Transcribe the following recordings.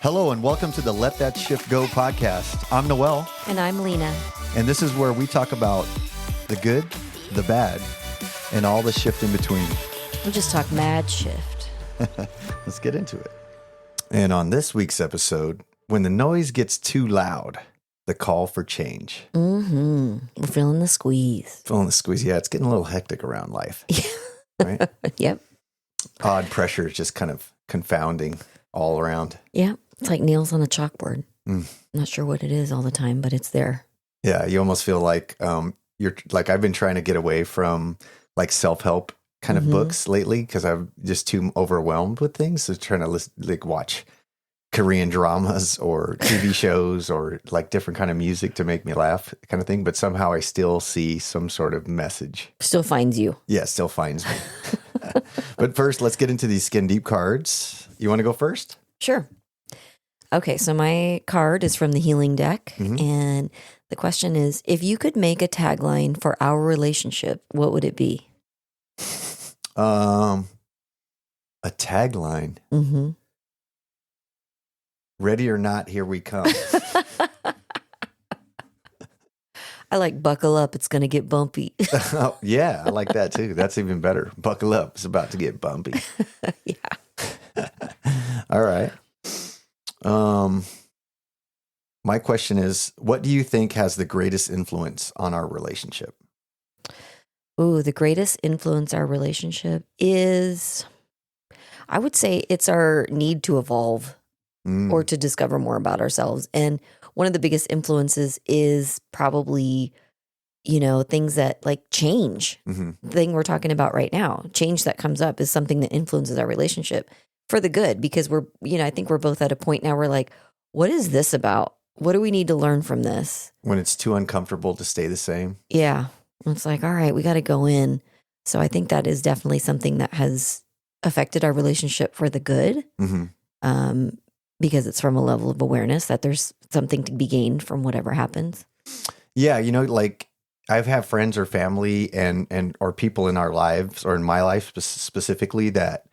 Hello and welcome to the Let That Shift Go podcast. I'm Noel. And I'm Lena. And this is where we talk about the good, the bad, and all the shift in between. We'll just talk mad shift. Let's get into it. And on this week's episode, when the noise gets too loud, the call for change. Mm-hmm. We're feeling the squeeze. Feeling the squeeze. Yeah, it's getting a little hectic around life. Right? Yep. Odd pressure is just kind of confounding all around. Yeah. It's like nails on a chalkboard. Not sure what it is all the time, but it's there. Yeah, you almost feel like you're like, I've been trying to get away from like self-help kind of books lately because I'm just too overwhelmed with things. So trying to watch Korean dramas or TV shows or like different kind of music to make me laugh kind of thing. But somehow I still see some sort of message. Still finds you. Yeah, still finds me. But first, let's get into these skin deep cards. You want to go first? Sure. Okay, so my card is from the healing deck. And the question is, if you could make a tagline for our relationship, what would it be? A tagline. Ready or not, here we come. I like buckle up, it's going to get bumpy. Oh, yeah, I like that too. That's even better. Buckle up, it's about to get bumpy. Yeah. All right. My question is, what do you think has the greatest influence on our relationship? Ooh, the greatest influence our relationship is, I would say it's our need to evolve or to discover more about ourselves. And one of the biggest influences is probably, things that like change. The thing we're talking about right now, change that comes up is something that influences our relationship for the good, because I think we're both at a point now where like, what is this about? What do we need to learn from this? When it's too uncomfortable to stay the same. Yeah. It's like, all right, we got to go in. So I think that is definitely something that has affected our relationship for the good. Because it's from a level of awareness that there's something to be gained from whatever happens. Yeah. Like I've had friends or family and or people in our lives or in my life specifically that,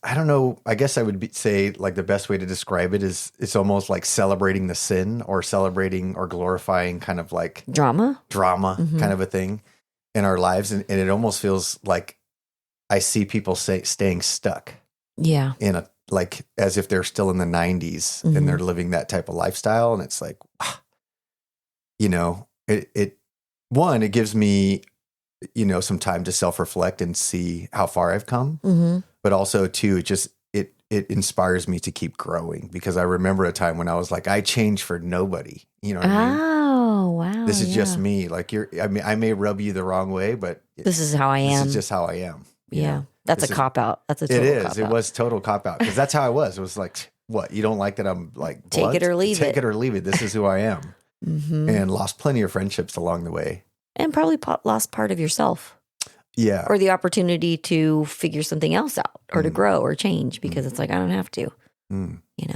I don't know, I guess I would say like the best way to describe it is it's almost like celebrating the sin or celebrating or glorifying kind of like drama kind of a thing in our lives. And it almost feels like I see people staying stuck. Yeah. In a, like as if they're still in the 90s and they're living that type of lifestyle. And it's like, it gives me, some time to self-reflect and see how far I've come. But also too, it inspires me to keep growing, because I remember a time when I was like, I changed for nobody. You know what I mean? Oh, wow. This is just me. Like I may rub you the wrong way, but this is how I am. This is just how I am. Yeah. That's a cop-out. That's a total cop-out. It is. It was total cop-out, because that's how I was. It was like, what? You don't like that I'm like blunt? Take it or leave it. Take it or leave it. This is who I am. And lost plenty of friendships along the way. And probably lost part of yourself. Yeah. Or the opportunity to figure something else out or to grow or change, because it's like, I don't have to.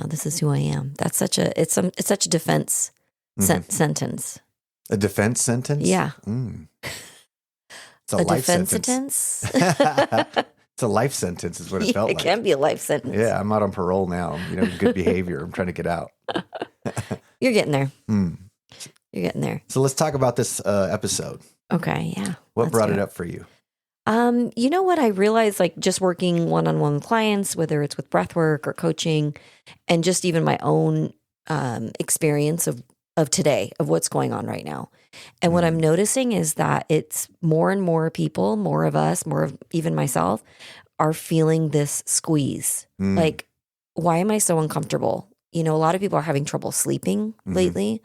This is who I am. That's such a such a defense sentence. A defense sentence? Yeah. It's a life defense sentence. sentence. It's a life sentence is what it felt like. It can be a life sentence. Yeah, I'm out on parole now. Good behavior. I'm trying to get out. You're getting there. You're getting there. So let's talk about this episode. Okay, yeah. What brought it up for you? You know what? I realized, like, just working one-on-one with clients, whether it's with breathwork or coaching, and just even my own experience of today, of what's going on right now. And what I'm noticing is that it's more and more people, more of us, more of even myself, are feeling this squeeze. Like, why am I so uncomfortable? A lot of people are having trouble sleeping lately.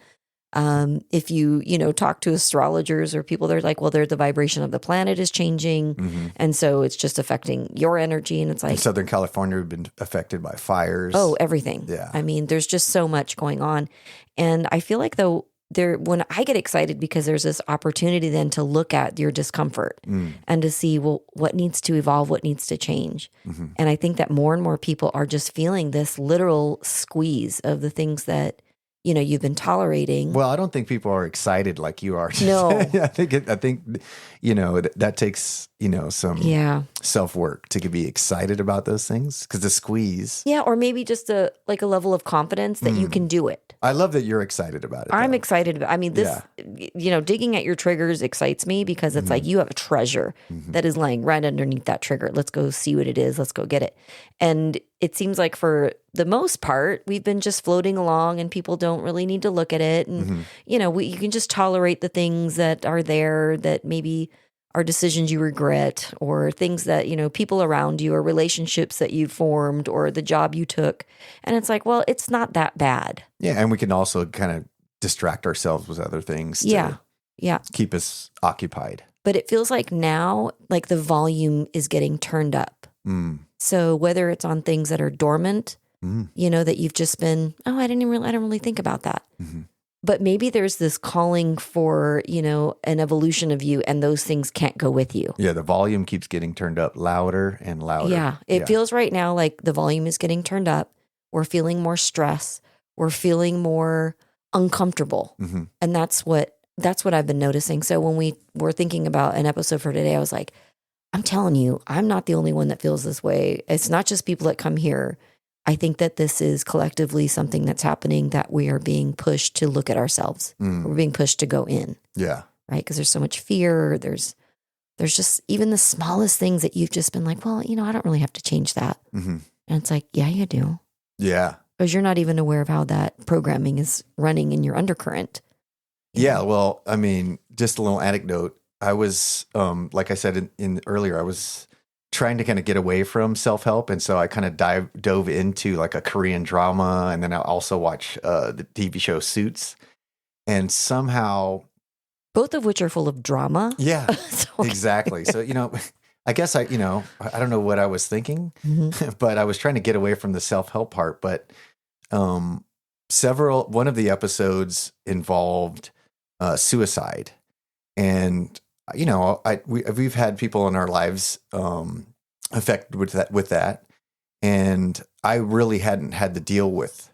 If you talk to astrologers or people, they're like, well, the vibration of the planet is changing. And so it's just affecting your energy. And it's like, in Southern California, we've been affected by fires. Oh, everything. Yeah. I mean, there's just so much going on. And I feel like though, when I get excited, because there's this opportunity then to look at your discomfort and to see, well, what needs to evolve, what needs to change. And I think that more and more people are just feeling this literal squeeze of the things that, you've been tolerating. Well, I don't think people are excited like you are. No. I think that takes some Yeah. self-work to be excited about those things. Because the squeeze. Yeah. Or maybe just a level of confidence that you can do it. I love that you're excited about it. I'm though. excited about, I mean, this, digging at your triggers excites me because it's like you have a treasure that is lying right underneath that trigger. Let's go see what it is. Let's go get it. And it seems like for the most part, we've been just floating along and people don't really need to look at it. And, you can just tolerate the things that are there that maybe are decisions you regret or things that, people around you or relationships that you formed or the job you took. And it's like, well, it's not that bad. Yeah. And we can also kind of distract ourselves with other things Yeah. keep us occupied. But it feels like now, like the volume is getting turned up. So whether it's on things that are dormant, that you've just been, I don't really think about that. But maybe there's this calling for, an evolution of you and those things can't go with you. Yeah, the volume keeps getting turned up louder and louder. Yeah, it feels right now like the volume is getting turned up. We're feeling more stress. We're feeling more uncomfortable. And that's what I've been noticing. So when we were thinking about an episode for today, I was like, I'm telling you, I'm not the only one that feels this way. It's not just people that come here. I think that this is collectively something that's happening, that we are being pushed to look at ourselves. We're being pushed to go in. Yeah. Right? Because there's so much fear. There's just even the smallest things that you've just been like, well, I don't really have to change that. And it's like, yeah, you do. Yeah. Because you're not even aware of how that programming is running in your undercurrent. Yeah. Well, I mean, just a little anecdote. I was, like I said in earlier, I was trying to kind of get away from self-help. And so I kind of dove into like a Korean drama. And then I also watch the TV show Suits. And somehow... Both of which are full of drama. Yeah, exactly. So, I guess I don't know what I was thinking, but I was trying to get away from the self-help part. But one of the episodes involved suicide. And we've had people in our lives affected with that, and I really hadn't had to deal with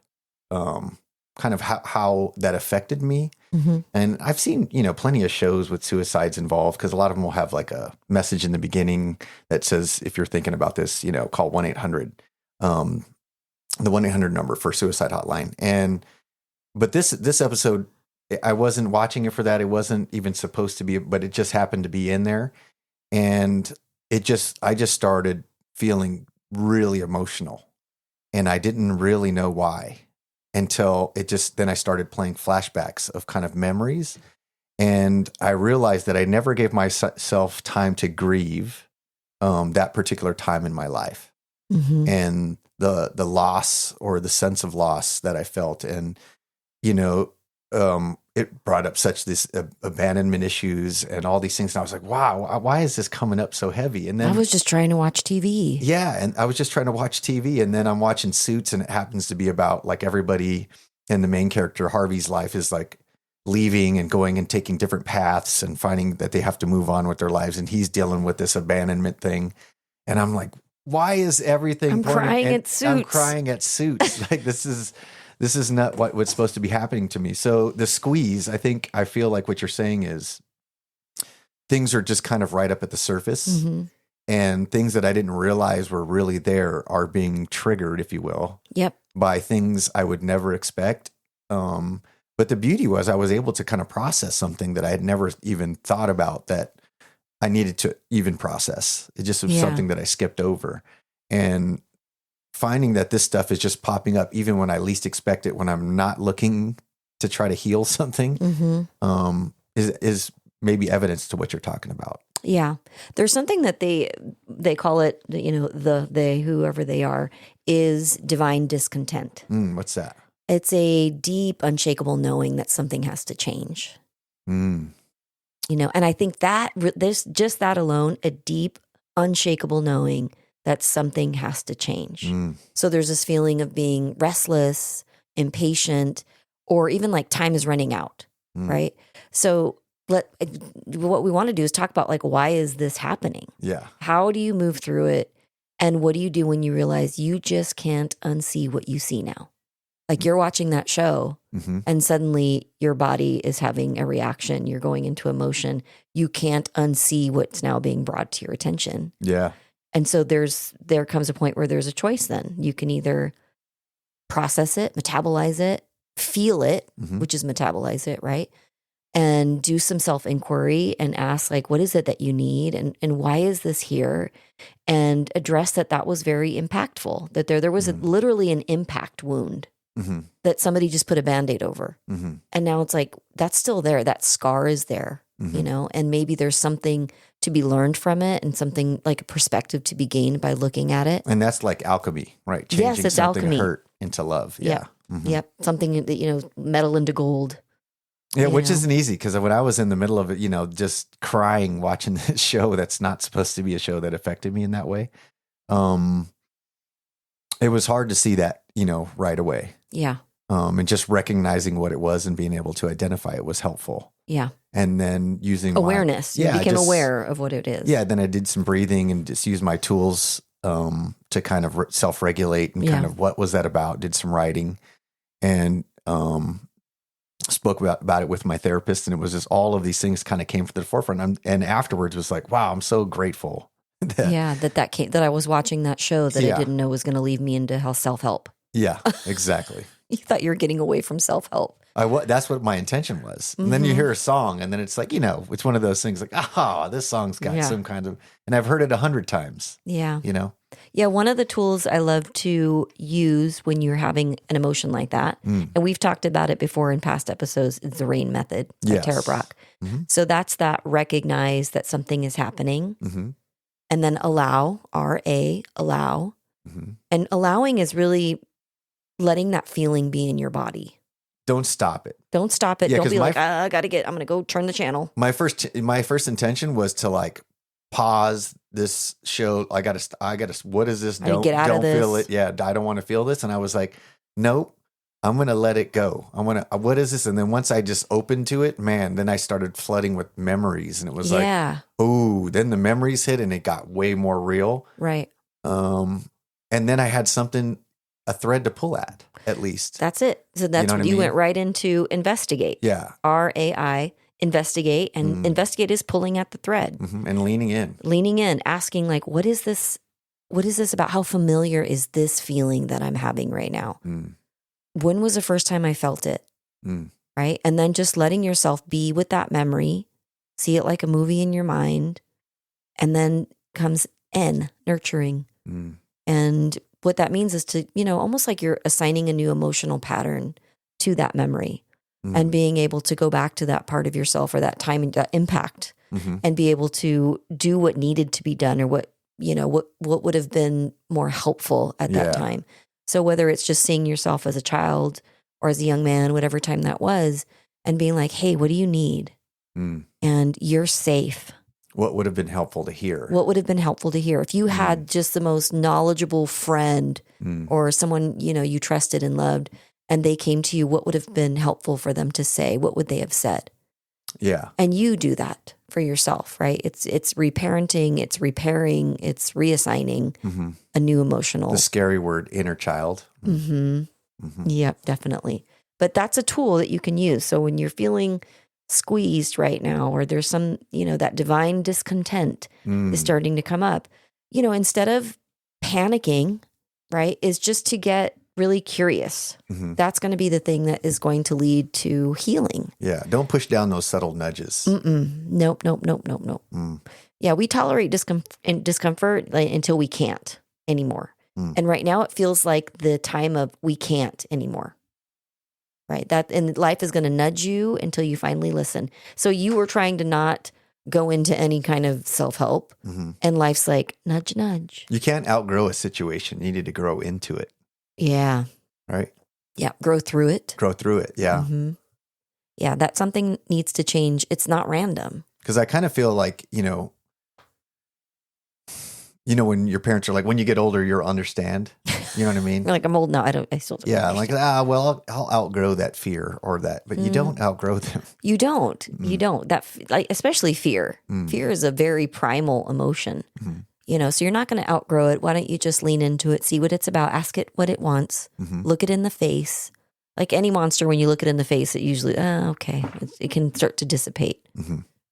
kind of how that affected me. And I've seen plenty of shows with suicides involved, because a lot of them will have like a message in the beginning that says, if you're thinking about this, call 1-800, the 1-800 number for suicide hotline. But this episode, I wasn't watching it for that. It wasn't even supposed to be, but it just happened to be in there. And I just started feeling really emotional, and I didn't really know why until then I started playing flashbacks of kind of memories. And I realized that I never gave myself time to grieve that particular time in my life. And the loss or the sense of loss that I felt. And, it brought up such this abandonment issues and all these things. And I was like, wow, why is this coming up so heavy? And then I was just trying to watch TV. Yeah. And I was just trying to watch TV. And then I'm watching Suits, and it happens to be about like everybody in the main character, Harvey's life is like leaving and going and taking different paths and finding that they have to move on with their lives. And he's dealing with this abandonment thing. And I'm like, why is everything? I'm crying at Suits. I'm crying at Suits. Like this is not what's supposed to be happening to me. So the squeeze, I feel like what you're saying is things are just kind of right up at the surface, and things that I didn't realize were really there are being triggered, if you will, by things I would never expect. But the beauty was I was able to kind of process something that I had never even thought about that I needed to even process. It just was something that I skipped over. And finding that this stuff is just popping up even when I least expect it, when I'm not looking to try to heal something, is maybe evidence to what you're talking about. Yeah. There's something that they call it, they, whoever they are, is divine discontent. What's that? It's a deep, unshakable knowing that something has to change. And I think that there's just that alone, a deep, unshakable knowing that something has to change. So there's this feeling of being restless, impatient, or even like time is running out, right? So what we want to do is talk about like, why is this happening? Yeah. How do you move through it? And what do you do when you realize you just can't unsee what you see now? Like you're watching that show Mm-hmm. and suddenly your body is having a reaction. You're going into emotion. You can't unsee what's now being brought to your attention. Yeah. And so there comes a point where there's a choice then. You can either process it, metabolize it, feel it, Mm-hmm. which is metabolize it, right? And do some self-inquiry and ask like, what is it that you need? And why is this here? And address that was very impactful, that there was literally an impact wound Mm-hmm. that somebody just put a Band-Aid over. Mm-hmm. And now it's like, that's still there. That scar is there, Mm-hmm. you know, and maybe there's something to be learned from it and something like a perspective to be gained by looking at it. And that's like alchemy, right? Yes, Changing it's something alchemy. hurt into love. Yeah. Mm-hmm. Yep. Something that, you know, metal into gold. Yeah, You which know? isn't easy because when I was in the middle of it, you know, just crying watching this show that's not supposed to be a show that affected me in that way. It was hard to see that, you know, right away. Yeah. And just recognizing what it was and being able to identify it was helpful. Yeah. And then using Awareness. You became aware of what it is. Yeah. Then I did some breathing and just used my tools to kind of self-regulate and kind of what was that about? Did some writing and spoke about it with my therapist. And it was just all of these things kind of came to the forefront. And afterwards was like, wow, I'm so grateful. that I was watching that show that I didn't know was going to lead me into self-help. Yeah, exactly. You thought you were getting away from self-help. That's what my intention was. And then you hear a song and then it's like, you know, it's one of those things like, this song's got some kind of, and I've heard it 100 times. Yeah. You know? Yeah. One of the tools I love to use when you're having an emotion like that, and we've talked about it before in past episodes, is the RAIN method by Tara Brach. Mm-hmm. So that's that recognize that something is happening and then allow, R-A, allow. Mm-hmm. And allowing is really letting that feeling be in your body. Don't stop it. Don't stop it. Yeah, Don't be like, I'm going to go turn the channel. My first intention was to like pause this show. I gotta, what is this? Don't feel it. Yeah. I don't want to feel this. And I was like, nope, I'm going to let it go. What is this? And then once I just opened to it, man, then I started flooding with memories and it was like, oh, then the memories hit and it got way more real. Right. And then I had a thread to pull at least. That's it. So that's what you went right into investigate. Yeah. R-A-I, investigate. And investigate is pulling at the thread. Mm-hmm. And leaning in, asking like, what is this about? How familiar is this feeling that I'm having right now? When was the first time I felt it? Right. And then just letting yourself be with that memory, see it like a movie in your mind. And then comes N, nurturing. And what that means is to, you know, almost like you're assigning a new emotional pattern to that memory and being able to go back to that part of yourself or that time and that impact and be able to do what needed to be done or what would have been more helpful at that time. So whether it's just seeing yourself as a child or as a young man, whatever time that was, and being like, hey, what do you need? And you're safe. What would have been helpful to hear? What would have been helpful to hear? If you had just the most knowledgeable friend or someone, you know, you trusted and loved, and they came to you, what would have been helpful for them to say? What would they have said? Yeah. And you do that for yourself, right? It's reparenting, it's repairing, it's reassigning a new emotional. The scary word, inner child. Yep, definitely. But that's a tool that you can use. So when you're feeling squeezed right now, or there's some, you know, that divine discontent is starting to come up, you know, instead of panicking, right, is just to get really curious. That's going to be the thing that is going to lead to healing. Yeah. Don't push down those subtle nudges. Nope. Yeah. We tolerate discomfort until we can't anymore. And right now it feels like the time of we can't anymore. Right. And life is going to nudge you until you finally listen. So you were trying to not go into any kind of self-help and life's like, nudge, nudge. You can't outgrow a situation. You need to grow into it. Yeah. Right. Yeah. Grow through it. Yeah. Yeah. That something needs to change. It's not random. Because I kind of feel like, you know, when your parents are like, when you get older, you'll understand. You know what I mean? You're like, I'm old now. I still don't understand. Like, well, I'll outgrow that fear or that, but you don't outgrow them. You don't. You don't. That, like, especially fear. Fear is a very primal emotion. You know, so you're not going to outgrow it. Why don't you just lean into it, see what it's about, ask it what it wants, look it in the face, Like any monster, when you look it in the face, it usually, okay, it can start to dissipate,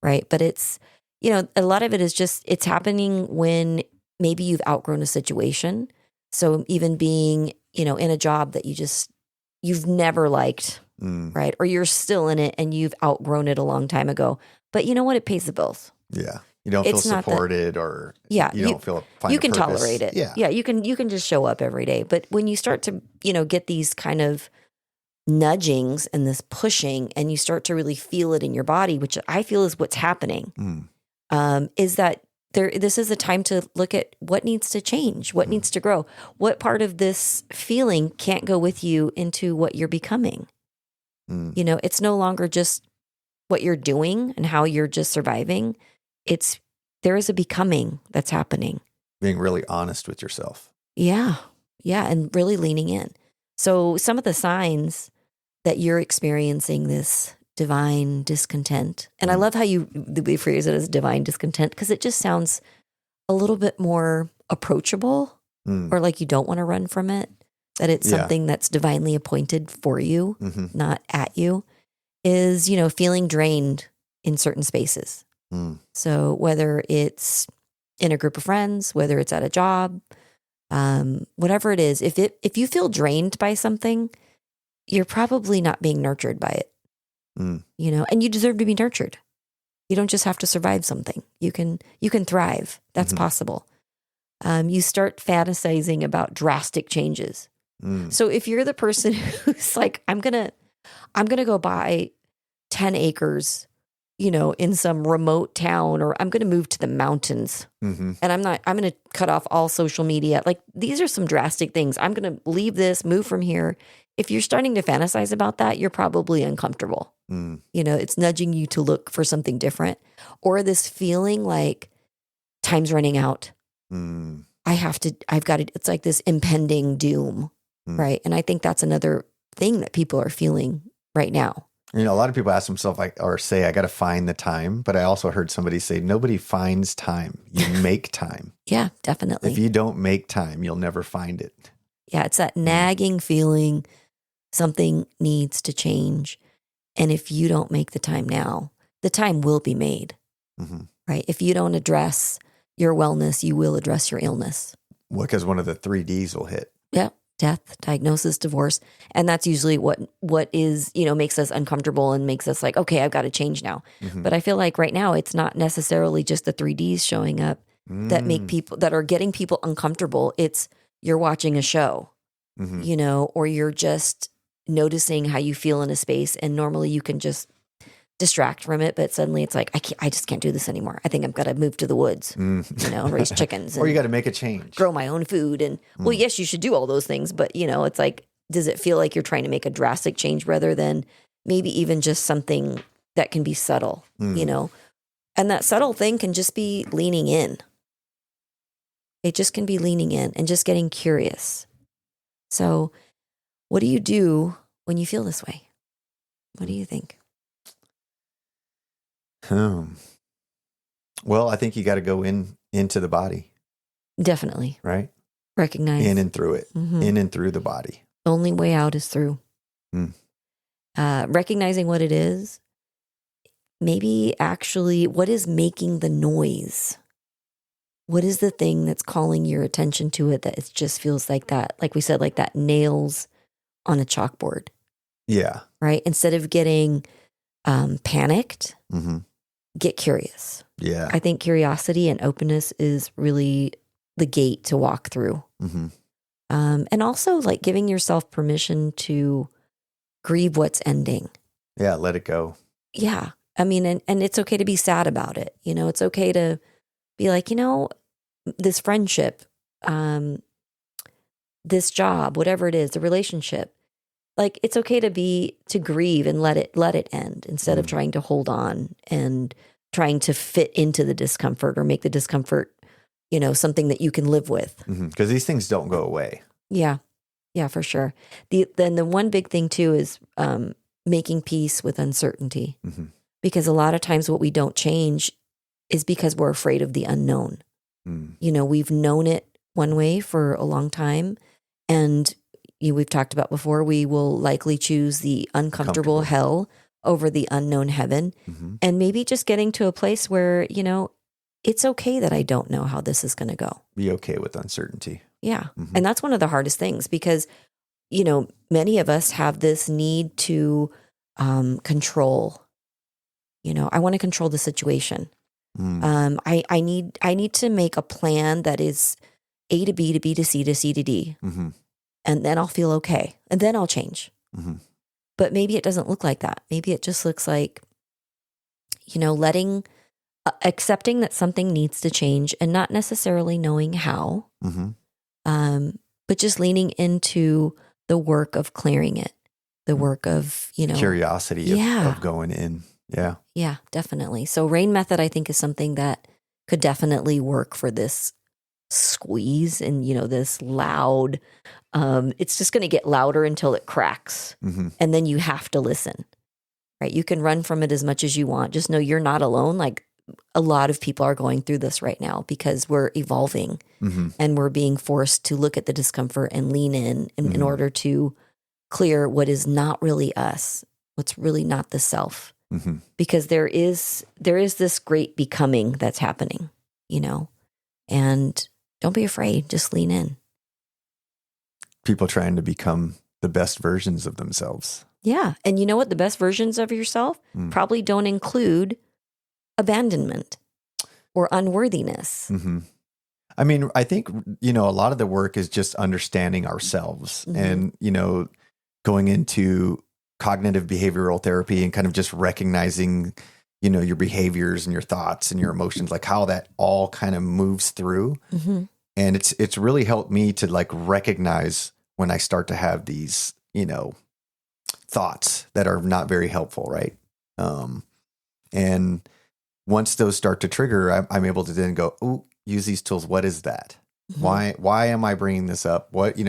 right? But it's, a lot of it is just, it's happening when maybe you've outgrown a situation. So even being, in a job that you've never liked, right? Or you're still in it and you've outgrown it a long time ago. But you know what? It pays the bills. Yeah. You don't feel supported or you don't feel find you can purpose. Tolerate it. Yeah. You can just show up every day. But when you start to, get these kind of nudgings and this pushing, and you start to really feel it in your body, which I feel is what's happening, is that this is a time to look at what needs to change, what needs to grow, what part of this feeling can't go with you into what you're becoming. It's no longer just what you're doing and how you're just surviving. There is a becoming that's happening. Being really honest with yourself. Yeah. Yeah. And really leaning in. So some of the signs that you're experiencing this divine discontent, and I love how you phrase it as divine discontent, because it just sounds a little bit more approachable, or like you don't want to run from it, that it's something that's divinely appointed for you, not at you, is, feeling drained in certain spaces. So whether it's in a group of friends, whether it's at a job, whatever it is, if you feel drained by something, you're probably not being nurtured by it, and you deserve to be nurtured. You don't just have to survive something. You can thrive. That's possible. You start fantasizing about drastic changes. So if you're the person who's like, I'm gonna go buy 10 acres, in some remote town, or I'm going to move to the mountains, and I'm going to cut off all social media. Like, these are some drastic things. I'm going to leave this, move from here. If you're starting to fantasize about that, you're probably uncomfortable. It's nudging you to look for something different, or this feeling like time's running out. I've got to, it's like this impending doom. Right. And I think that's another thing that people are feeling right now. A lot of people ask themselves or say, I got to find the time. But I also heard somebody say, nobody finds time. You make time. Yeah, definitely. If you don't make time, you'll never find it. Yeah, it's that nagging feeling something needs to change. And if you don't make the time now, the time will be made. Right? If you don't address your wellness, you will address your illness. Well, because one of the 3 Ds will hit. Yeah. Death, diagnosis, divorce. And that's usually what is, makes us uncomfortable and makes us like, okay, I've got to change now. But I feel like right now it's not necessarily just the 3 Ds showing up that make people, that are getting people uncomfortable. It's you're watching a show, or you're just noticing how you feel in a space. And normally you can just distract from it, but suddenly it's like, I just can't do this anymore. I think I've got to move to the woods, raise chickens. Or you got to make a change. Grow my own food. And well, yes, you should do all those things, but it's like, does it feel like you're trying to make a drastic change rather than maybe even just something that can be subtle, And that subtle thing can just be leaning in. It just can be leaning in and just getting curious. So what do you do when you feel this way? What do you think? Well, I think you got to go into the body. Definitely. Right? Recognize. In and through it. In and through the body. The only way out is through. Recognizing what it is. Maybe actually what is making the noise? What is the thing that's calling your attention to it that it just feels like that? Like we said, like that nails on a chalkboard. Yeah. Right? Instead of getting panicked, get curious. Yeah. I think curiosity and openness is really the gate to walk through. And also like giving yourself permission to grieve what's ending. Yeah. Let it go. Yeah. I mean, and it's okay to be sad about it. It's okay to be like, this friendship, this job, whatever it is, the relationship, like it's okay to grieve and let it end instead of trying to hold on and trying to fit into the discomfort or make the discomfort, something that you can live with. Because these things don't go away. Yeah. Yeah, for sure. Then the one big thing too is making peace with uncertainty. Because a lot of times what we don't change is because we're afraid of the unknown. We've known it one way for a long time, and we've talked about before, we will likely choose the uncomfortable Comfortable. hell over the unknown heaven. Mm-hmm. And maybe just getting to a place where, it's okay that I don't know how this is going to go. Be okay with uncertainty. Yeah. Mm-hmm. And that's one of the hardest things because, many of us have this need to control. I want to control the situation. Mm. I need to make a plan that is A to B to B to C to C to D. Mm-hmm. And then I'll feel okay. And then I'll change. Mm-hmm. But maybe it doesn't look like that. Maybe it just looks like, accepting that something needs to change and not necessarily knowing how, Mm-hmm. but just leaning into the work of clearing it, the work of, Curiosity of going in. Yeah. Yeah, definitely. So rain method, I think, is something that could definitely work for this squeeze and, this loud, it's just going to get louder until it cracks. Mm-hmm. And then you have to listen, right? You can run from it as much as you want. Just know you're not alone. Like a lot of people are going through this right now because we're evolving Mm-hmm. and we're being forced to look at the discomfort and lean in order to clear what is not really us, what's really not the self. Mm-hmm. Because there is this great becoming that's happening, and don't be afraid, just lean in. People trying to become the best versions of themselves. Yeah. And you know what? The best versions of yourself probably don't include abandonment or unworthiness. Mm-hmm. I mean, I think, a lot of the work is just understanding ourselves and, going into cognitive behavioral therapy and kind of just recognizing, your behaviors and your thoughts and your emotions, like how that all kind of moves through. Mm-hmm. And it's really helped me to like recognize when I start to have these, thoughts that are not very helpful. Right. And once those start to trigger, I'm able to then go, oh, use these tools. What is that? Mm-hmm. Why am I bringing this up? What,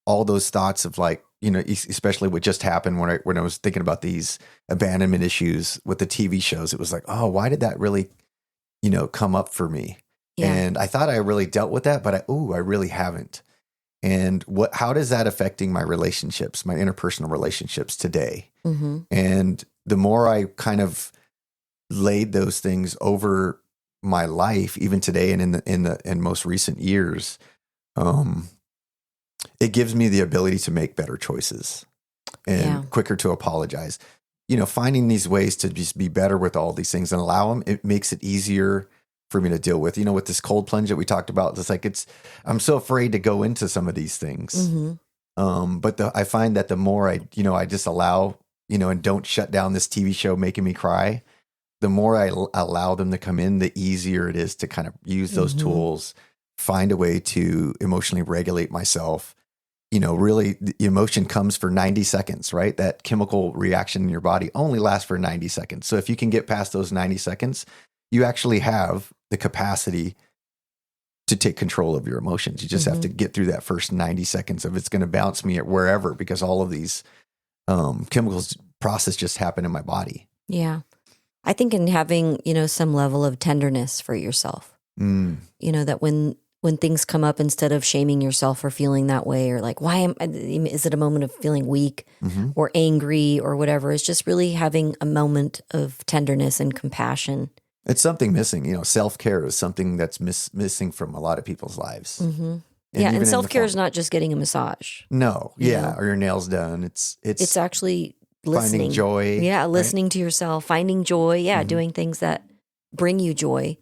all those thoughts of like, especially what just happened when I was thinking about these abandonment issues with the TV shows, it was like, oh, why did that really, come up for me? Yeah. And I thought I really dealt with that, but I really haven't. And how does that affecting my relationships, my interpersonal relationships today? Mm-hmm. And the more I kind of laid those things over my life, even today and in most recent years, it gives me the ability to make better choices and quicker to apologize. Finding these ways to just be better with all these things and allow them, it makes it easier for me to deal with. With this cold plunge that we talked about, it's like I'm so afraid to go into some of these things. Mm-hmm. But I find that the more I just allow, and don't shut down this TV show making me cry, the more I allow them to come in, the easier it is to kind of use those tools, find a way to emotionally regulate myself. Really the emotion comes for 90 seconds, right? That chemical reaction in your body only lasts for 90 seconds. So if you can get past those 90 seconds, you actually have the capacity to take control of your emotions. You just have to get through that first 90 seconds of it's going to bounce me at wherever, because all of these chemicals process just happen in my body. Yeah. I think in having, some level of tenderness for yourself, that when things come up, instead of shaming yourself for feeling that way, or like, is it a moment of feeling weak or angry or whatever? It's just really having a moment of tenderness and compassion. It's something missing. Self-care is something that's missing from a lot of people's lives. Mm-hmm. And self-care is not just getting a massage. No. Yeah. Or your nails done. It's actually listening. Finding joy. Yeah. Listening to yourself, finding joy. Yeah. Doing things that bring you joy,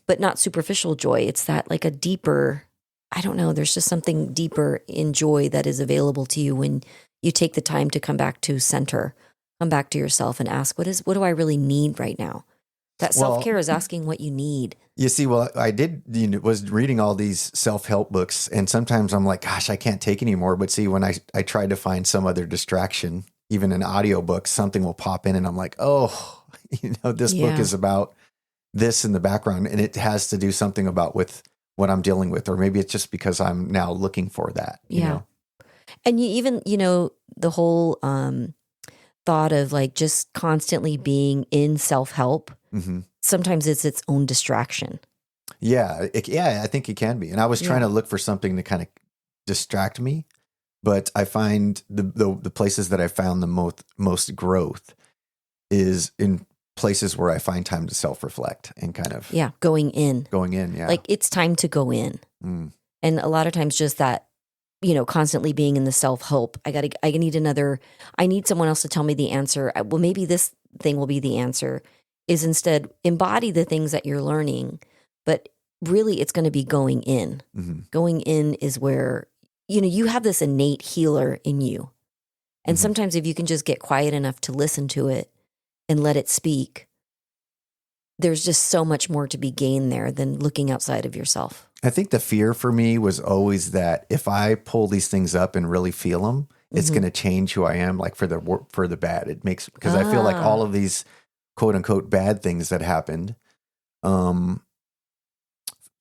but not superficial joy. It's that like a deeper, I don't know, there's just something deeper in joy that is available to you when you take the time to come back to center, come back to yourself and ask, what do I really need right now? That self-care is asking what you need. You see, I did, was reading all these self-help books, and sometimes I'm like, gosh, I can't take anymore. But see, when I tried to find some other distraction, even an audiobook, something will pop in and I'm like, oh, this book is about this in the background, and it has to do something about with what I'm dealing with, or maybe it's just because I'm now looking for that, you know? And you even, the whole thought of like just constantly being in self-help, sometimes it's its own distraction. Yeah. I think it can be. And I was trying to look for something to kind of distract me. But I find the places that I found the most growth is in places where I find time to self-reflect and kind of Yeah. Going in. Yeah. Like it's time to go in. Mm. And a lot of times just that, constantly being in the self-help. I need someone else to tell me the answer. Well, maybe this thing will be the answer, is instead embody the things that you're learning. But really it's going to be going in. Mm-hmm. Going in is where, you have this innate healer in you. And Mm-hmm. sometimes if you can just get quiet enough to listen to it and let it speak, there's just so much more to be gained there than looking outside of yourself. I think the fear for me was always that if I pull these things up and really feel them, it's going to change who I am, like for the bad. It makes, because I feel like all of these quote unquote bad things that happened,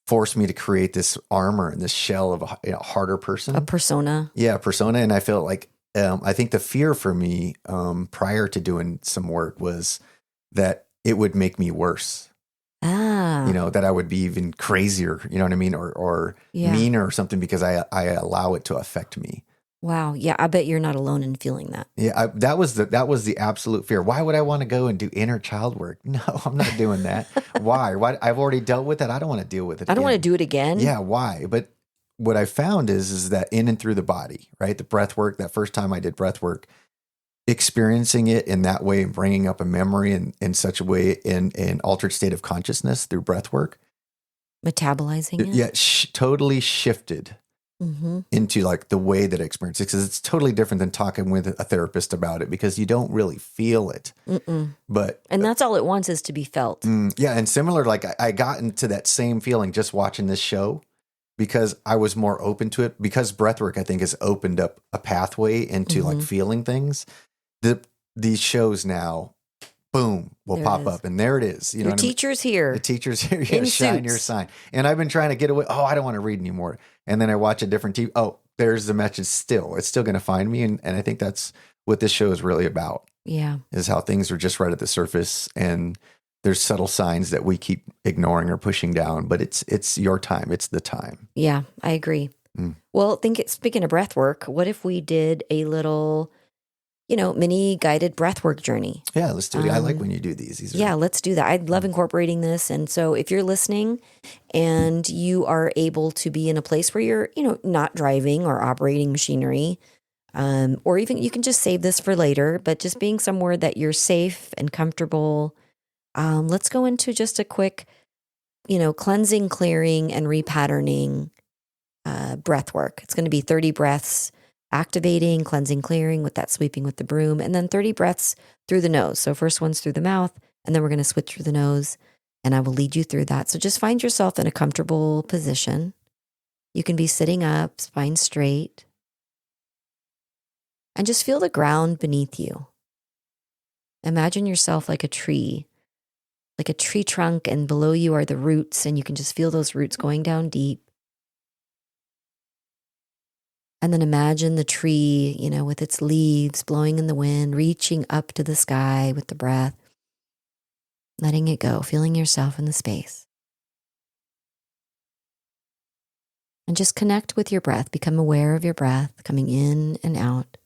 forced me to create this armor and this shell of a harder person, a persona. Yeah, persona. And I feel like I think the fear for me prior to doing some work was that it would make me worse. That I would be even crazier, you know what I mean? Or meaner or something, because I allow it to affect me. Wow. Yeah. I bet you're not alone in feeling that. Yeah. That was the absolute fear. Why would I want to go and do inner child work? No, I'm not doing that. Why? I've already dealt with that. I don't want to deal with it. I don't want to do it again. Yeah. Why? But what I found is that in and through the body, right? The breath work, that first time I did breath work, experiencing it in that way and bringing up a memory in such a way in an altered state of consciousness through breath work. Metabolizing it? Yeah, totally shifted into like the way that I experience it, because it's totally different than talking with a therapist about it, because you don't really feel it. But and that's all it wants, is to be felt. Yeah, and similar, like I got into that same feeling just watching this show, because I was more open to it, because breathwork, I think, has opened up a pathway into like feeling things. These shows now, boom, will pop up, and there it is. Your teacher's here. The teacher's here. Yeah, shine your sign. And I've been trying to get away. Oh, I don't want to read anymore. And then I watch a different TV. Oh, there's the message still. It's still going to find me. And I think that's what this show is really about. Yeah. Is how things are just right at the surface, and there's subtle signs that we keep ignoring or pushing down, but it's your time. It's the time. Yeah, I agree. Well, speaking of breath work, what if we did a little, mini guided breathwork journey? Yeah, let's do it. I like when you do these. Let's do that. I love incorporating this. And so if you're listening and you are able to be in a place where you're, not driving or operating machinery, or even you can just save this for later, but just being somewhere that you're safe and comfortable, let's go into just a quick, cleansing, clearing, and repatterning breath work. It's going to be 30 breaths. Activating, cleansing, clearing with that sweeping with the broom, and then 30 breaths through the nose. So first one's through the mouth, and then we're going to switch through the nose, and I will lead you through that. So just find yourself in a comfortable position. You can be sitting up, spine straight, and just feel the ground beneath you. Imagine yourself like a tree trunk, and below you are the roots, and you can just feel those roots going down deep. And then imagine the tree, with its leaves blowing in the wind, reaching up to the sky with the breath, letting it go, feeling yourself in the space. And just connect with your breath. Become aware of your breath coming in and out.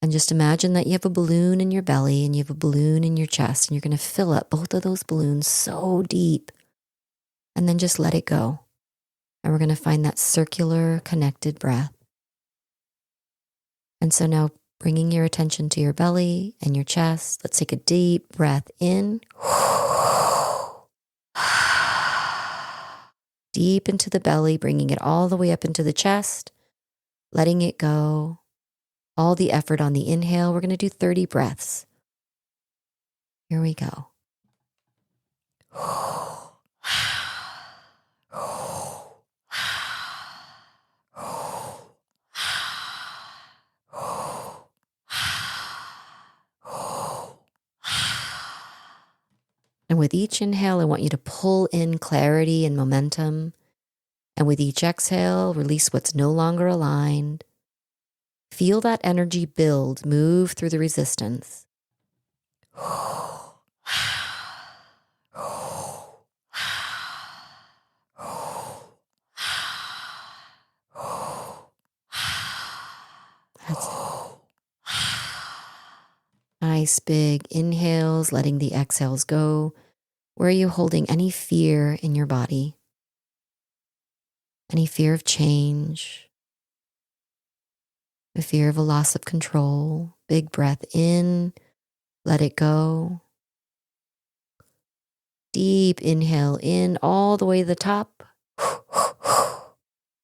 And just imagine that you have a balloon in your belly and you have a balloon in your chest, and you're going to fill up both of those balloons so deep. And then just let it go. And we're going to find that circular, connected breath. And so now bringing your attention to your belly and your chest, let's take a deep breath in. Deep into the belly, bringing it all the way up into the chest, letting it go. All the effort on the inhale. We're going to do 30 breaths. Here we go. And with each inhale, I want you to pull in clarity and momentum. And with each exhale, release what's no longer aligned. Feel that energy build, move through the resistance. nice big inhales, letting the exhales go. Where are you holding any fear in your body? Any fear of change? The fear of a loss of control? Big breath in, let it go. Deep inhale in all the way to the top.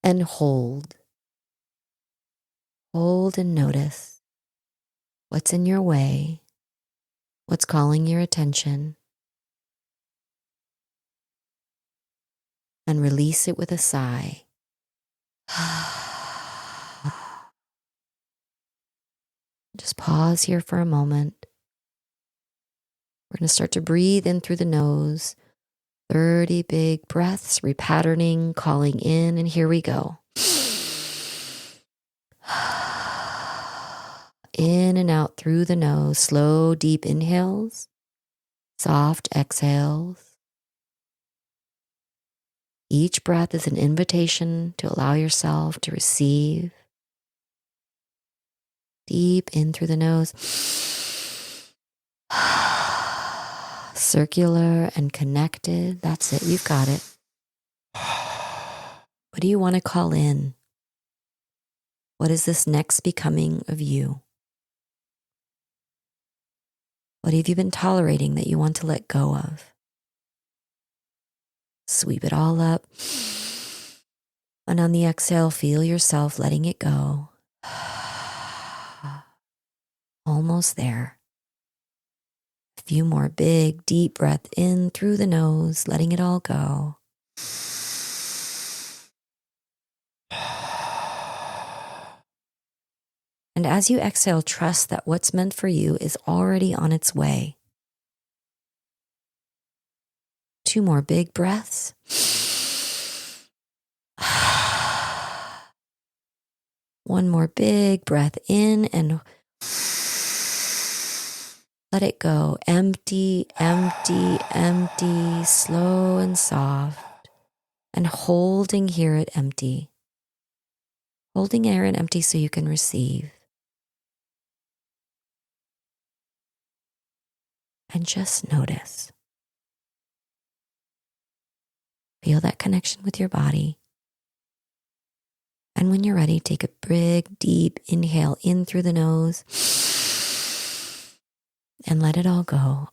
And hold. Hold and notice what's in your way, what's calling your attention, and release it with a sigh. Just pause here for a moment. We're going to start to breathe in through the nose. 30 big breaths, repatterning, calling in, and here we go. In and out through the nose, slow, deep inhales, soft exhales. Each breath is an invitation to allow yourself to receive. Deep in through the nose. Circular and connected. That's it. You've got it. What do you want to call in? What is this next becoming of you? What have you been tolerating that you want to let go of? Sweep it all up. And on the exhale, feel yourself letting it go. Almost there. A few more big, deep breath in through the nose, letting it all go. And as you exhale, trust that what's meant for you is already on its way. 2 more big breaths. One more big breath in and let it go. Empty, empty, empty, slow and soft. And holding here at empty. Holding air and empty so you can receive. And just notice. Feel that connection with your body. And when you're ready, take a big, deep inhale in through the nose. And let it all go.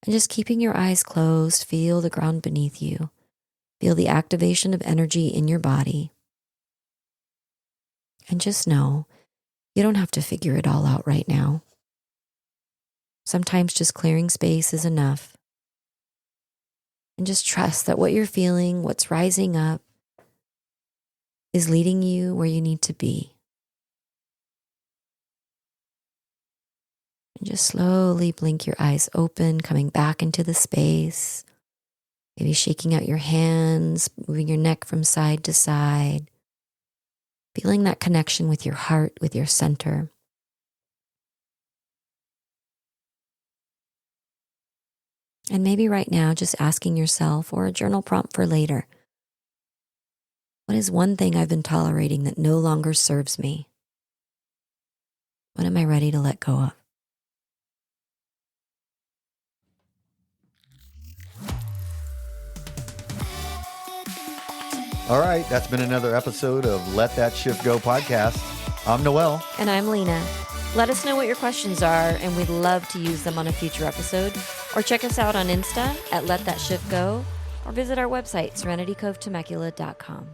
And just keeping your eyes closed, feel the ground beneath you. Feel the activation of energy in your body. And just know, you don't have to figure it all out right now. Sometimes just clearing space is enough. And just trust that what you're feeling, what's rising up, is leading you where you need to be. And just slowly blink your eyes open, coming back into the space. Maybe shaking out your hands, moving your neck from side to side. Feeling that connection with your heart, with your center. And maybe right now, just asking yourself, or a journal prompt for later, what is one thing I've been tolerating that no longer serves me? What am I ready to let go of? All right, that's been another episode of Let That Shift Go podcast. I'm Noel. And I'm Lena. Let us know what your questions are, and we'd love to use them on a future episode. Or check us out on Insta at Let That Shift Go, or visit our website, serenitycovetemecula.com.